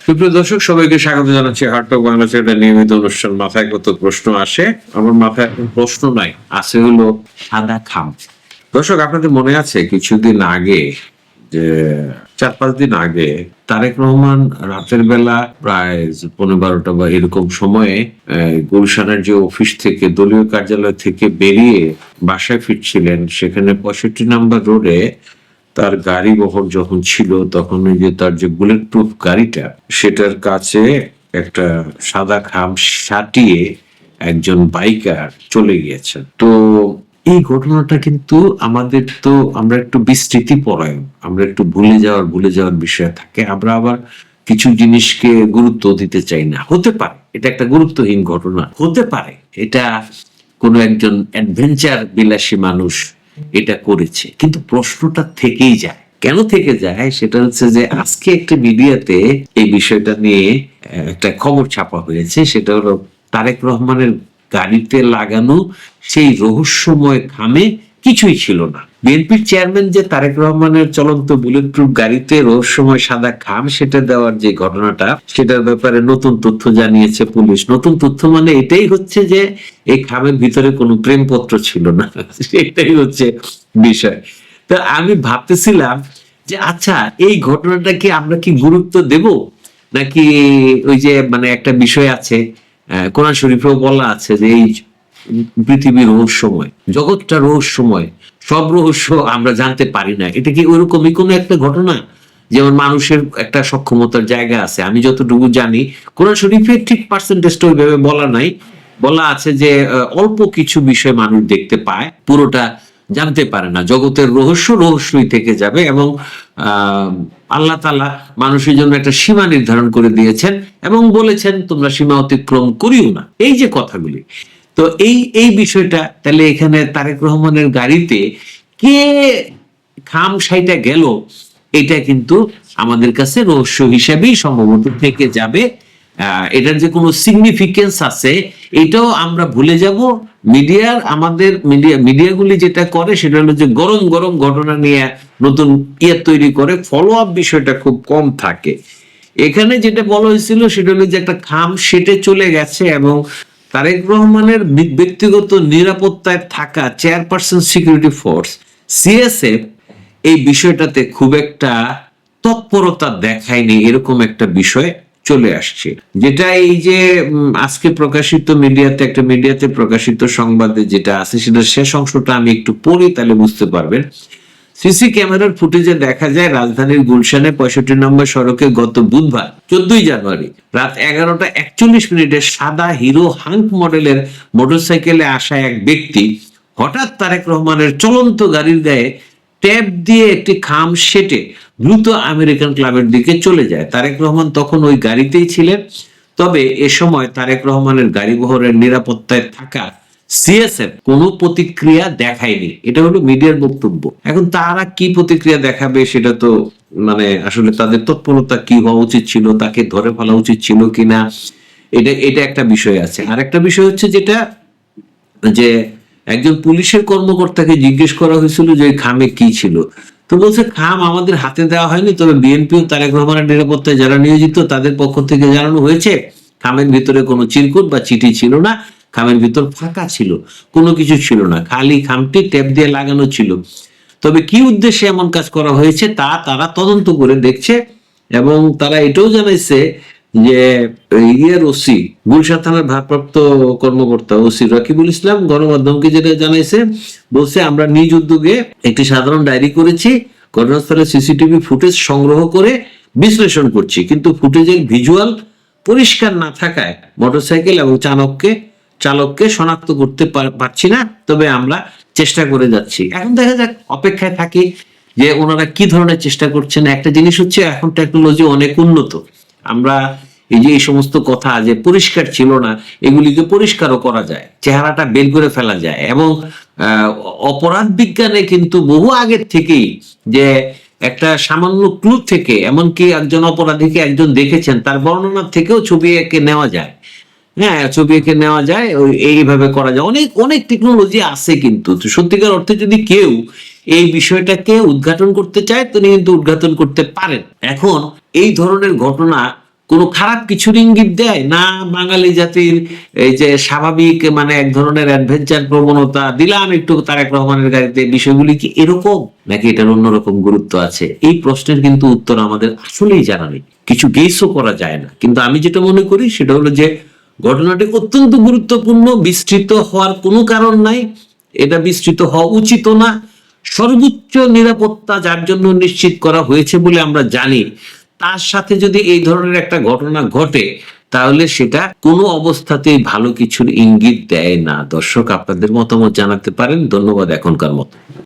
সুপ্রিয় দর্শক, সবাইকে স্বাগত জানাচ্ছি হার্ট টক বাংলাদেশের একটা নিয়মিত অনুষ্ঠান। মাথায় কত প্রশ্ন আসে, আমার মাথায় এখন প্রশ্ন নাই, আছে হলো সাদা খাম। দর্শক, আপনাদের মনে আছে কিছুদিন আগে, যে 4-5 দিন আগে তারেক রহমান রাতের বেলা প্রায় 11-12টা বা এরকম সময়ে গুলশানের যে অফিস থেকে, দলীয় কার্যালয় থেকে বেরিয়ে বাসায় ফিরছিলেন, সেখানে 65 নম্বর রোডে তার গাড়ি বহর যখন ছিল, তখন ওই যে তার যে বুলেট প্রুফ গাড়িটা, সেটার কাছে একটা সাদা খাম সাটিয়ে একজন বাইকার চলে গিয়েছেন। তো এই ঘটনাটা কিন্তু আমাদের, তো আমরা একটু বিস্মৃতি পরায়ণ, আমরা একটু ভুলে যাওয়ার বিষয় থাকে। আমরা আবার কিছু জিনিসকে গুরুত্ব দিতে চাই না। হতে পারে এটা একটা গুরুত্বহীন ঘটনা, হতে পারে এটা কোনো একজন অ্যাডভেঞ্চার বিলাসী মানুষ এটা করেছে, কিন্তু প্রশ্নটা থেকেই যায়। কেন থেকে যায় সেটা হচ্ছে যে আজকে একটা মিডিয়াতে এই বিষয়টা নিয়ে একটা খবর ছাপা হয়েছে। সেটা হলো তারেক রহমানের গাড়িতে লাগানো সেই রহস্যময় খামে কিছুই ছিল না। বিএনপির চেয়ারম্যান যে তারেক রহমানের চলন্ত বুলেট প্রুফ গাড়িতে রহস্যময় সাদা খাম সেটা দেওয়ার যে ঘটনাটা, সেটার ব্যাপারে নতুন তথ্য জানিয়েছে পুলিশ। নতুন তথ্য মানে এটাই হচ্ছে যে এই খামের ভিতরে কোনো প্রেমপত্র ছিল না, সেটাই হচ্ছে বিষয়। তো আমি ভাবতেছিলাম যে আচ্ছা, এই ঘটনাটাকে আমরা কি গুরুত্ব দেব, নাকি ওই যে মানে একটা বিষয় আছে, কোরআন শরীফেও বলা আছে যে এই পৃথিবী রহস্যময়, জগৎটা রহস্যময়, সব রহস্য আমরা জানতে পারি না। এটা কি ওইরকমই কোনো একটা ঘটনা? যেমন মানুষের একটা সক্ষমতার জায়গা আছে, আমি যতটুকু জানি কোরআন শরীফে ঠিক পার্সেন্টেজটা ওইভাবে বলা নাই, বলা আছে যে অল্প কিছু বিষয় মানুষ দেখতে পায়, পুরোটা জানতে পারে না। জগতের রহস্য রহস্যই থেকে যাবে, এবং আল্লাহ তাআলা মানুষের জন্য একটা সীমা নির্ধারণ করে দিয়েছেন এবং বলেছেন তোমরা সীমা অতিক্রম করিও না, এই যে কথাগুলি। তো এই বিষয়টা তাহলে এখানে তারেক রহমানের গাড়িতে কে খাম সাইটা গেল, এটা কিন্তু আমাদের কাছে রহস্য হিসেবেই সম্ভবত থেকে যাবে। এটার যে কোনো সিগনিফিকেন্স আছে এটাও আমরা ভুলে যাব। আমাদের মিডিয়াগুলি যেটা করে সেটা হলো যে গরম গরম ঘটনা নিয়ে নতুন তৈরি করে, ফলো আপ বিষয়টা খুব কম থাকে। এখানে যেটা বলা হয়েছিল সেটা হলো যে একটা খাম সেটে চলে গেছে, এবং তারেক রহমানের ব্যক্তিগত নিরাপত্তায় থাকা চেয়ারপারসন সিকিউরিটি ফোর্স সিএসএফ এই বিষয়টাতে খুব একটা তৎপরতা দেখায়নি, এরকম একটা বিষয় চলে আসছে। যেটা এই যে আজকে প্রকাশিত মিডিয়াতে প্রকাশিত সংবাদে যেটা আছে, সেটা শেষ অংশটা আমি একটু পড়ি, তাহলে বুঝতে পারবেন। সিসি ক্যামেরার ফুটেজে দেখা যায় রাজধানীর গুলশানে 65 নম্বর সড়কে গত বুধবার 14 জানুয়ারি রাত 11টা 41 সাদা হিরো হাঙ্ক মডেলের মোটরসাইকেলে আসা এক ব্যক্তি হঠাৎ তারেক রহমানের চলন্ত গাড়ির গায়ে ট্যাপ দিয়ে একটি খাম সেটে দ্রুত আমেরিকান ক্লাবের দিকে চলে যায়। তারেক রহমান তখন ওই গাড়িতেই ছিলেন, তবে এ সময় তারেক রহমানের গাড়ি বহরের নিরাপত্তায় থাকা সিএসএফ কোনো প্রতিক্রিয়া দেখায়নি, এটা হলো মিডিয়ার বক্তব্য। এখন তারা কি প্রতিক্রিয়া দেখাবে সেটা তো মানে আসলে তাদের তৎপরতা কি হওয়া উচিত ছিল, তাকে ধরে ফেলা উচিত ছিল কিনা, এটা একটা বিষয় আছে। আর একটা বিষয় হচ্ছে যেটা, যে একজন পুলিশের কর্মকর্তাকে জিজ্ঞেস করা হয়েছিল যে খামে কি ছিল, তো বলছে খাম আমাদের হাতে দেওয়া হয়নি, তবে বিএনপি ও তারেক রহমানের নিরাপত্তায় যারা নিয়োজিত তাদের পক্ষ থেকে জানানো হয়েছে খামের ভিতরে কোনো চিরকুট বা চিঠি ছিল না, খামের ভিতর ফাঁকা ছিল, কোনো কিছু ছিল না, খালি খামটি টেপ দিয়ে লাগানো ছিল। তবে কি উদ্দেশ্যে এমন কাজ করা হয়েছে তা তারা তদন্ত করে দেখছে, এবং তারা এটাও জানাইছে যে ওসি, গুলশান থানার ভারপ্রাপ্ত কর্মকর্তা ওসি রাকিবুল ইসলাম গণমাধ্যমকে যেটা জানাইছে, বলছে আমরা নিজ উদ্যোগে একটি সাধারণ ডায়েরি করেছি, ঘটনাস্থলে সিসিটিভি ফুটেজ সংগ্রহ করে বিশ্লেষণ করছি, কিন্তু ফুটেজের ভিজুয়াল পরিষ্কার না থাকায় মোটরসাইকেল এবং চালককে শনাক্ত করতে পারছি না, তবে আমরা চেষ্টা করে যাচ্ছি। এখন দেখা যাক, অপেক্ষায় থাকি যে ওনারা কি ধরনের চেষ্টা করছেন। একটা জিনিস হচ্ছে এখন টেকনোলজি অনেক উন্নত, আমরা এই যে এই সমস্ত কথা যে পরিষ্কার ছিল না, এগুলিকে পরিষ্কারও করা যায়, চেহারাটা বের করে ফেলা যায়, এবং অপরাধ বিজ্ঞানে কিন্তু বহু আগের থেকেই যে একটা সামান্য ক্লু থেকে, এমনকি একজন অপরাধীকে একজন দেখেছেন তার বর্ণনা থেকেও ছবি এঁকে নেওয়া যায়। হ্যাঁ, ছবি এঁকে নেওয়া যায়, এইভাবে করা যায়, অনেক অনেক টেকনোলজি আছে। কিন্তু সত্যিকার অর্থে যদি কেউ এই বিষয়টাকে উদ্ঘাটন করতে চায় তিনি কিন্তু উদ্ঘাটন করতে পারেন। এখন এই ধরনের ঘটনা কোনো খারাপ কিছুর ইঙ্গিত দেয় না? বাঙালি জাতির এই যে স্বাভাবিক মানে এক ধরনের অ্যাডভেঞ্চার প্রবণতা, দিলাম একটু তারেক রহমানের গাড়িতে, বিষয়গুলি কি এরকম নাকি এটার অন্যরকম গুরুত্ব আছে? এই প্রশ্নের কিন্তু উত্তর আমাদের আসলেই জানা নেই, কিছু গেসও করা যায় না। কিন্তু আমি যেটা মনে করি সেটা হলো যে ঘটনাটি অত্যন্ত গুরুত্বপূর্ণ, বিস্তৃত হওয়ার কোনো কারণ নাই, এটা বিস্তৃত হওয়া উচিত না। সর্বোচ্চ নিরাপত্তা যার জন্য নিশ্চিত করা হয়েছে বলে আমরা জানি, তার সাথে যদি এই ধরনের একটা ঘটনা ঘটে তাহলে সেটা কোনো অবস্থাতেই ভালো কিছুর ইঙ্গিত দেয় না। দর্শক, আপনাদের মতামত জানাতে পারেন। ধন্যবাদ এখনকার মতো।